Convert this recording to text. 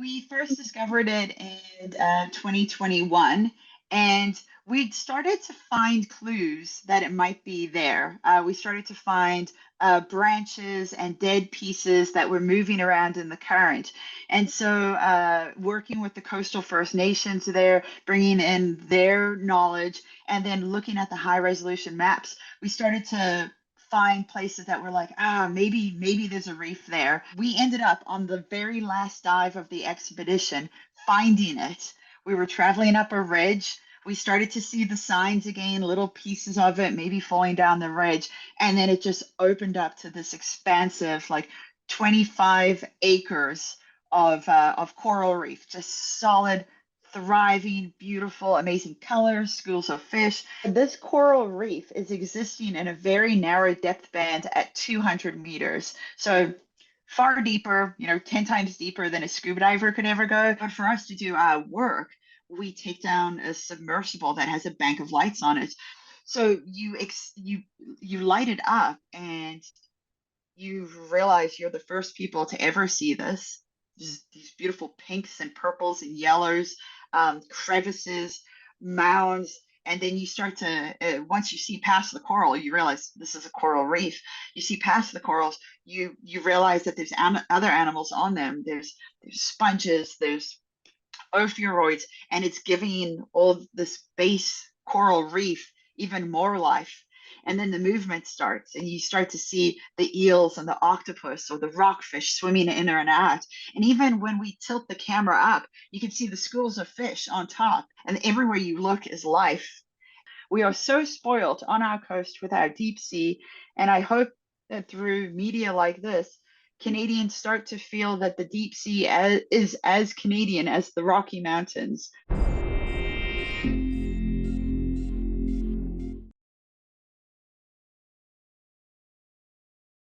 We first discovered it in 2021, and we started to find clues that it might be there. We started to find branches and dead pieces that were moving around in the current. And so, working with the coastal First Nations there, bringing in their knowledge, and then looking at the high resolution maps, we started to find places that were like, maybe there's a reef there. We ended up on the very last dive of the expedition finding it. We were traveling up a ridge. We started to see the signs again, little pieces of it maybe falling down the ridge, and then it just opened up to this expansive, like 25 acres of coral reef, just solid, thriving, beautiful, amazing colors, schools of fish. This coral reef is existing in a very narrow depth band at 200 meters. So far deeper, 10 times deeper than a scuba diver could ever go. But for us to do our work, we take down a submersible that has a bank of lights on it. So you light it up and you realize you're the first people to ever see this. These beautiful pinks and purples and yellows, crevices, mounds, and then you start to once you see past the coral, you realize this is a coral reef. You see past the corals, you realize that there's other animals on them. There's sponges, there's ophiuroids, and it's giving all this base coral reef even more life. And then the movement starts, and you start to see the eels and the octopus or the rockfish swimming in or out. And even when we tilt the camera up, you can see the schools of fish on top, and everywhere you look is life. We are so spoiled on our coast with our deep sea, and I hope that through media like this, Canadians start to feel that the deep sea is as Canadian as the Rocky Mountains.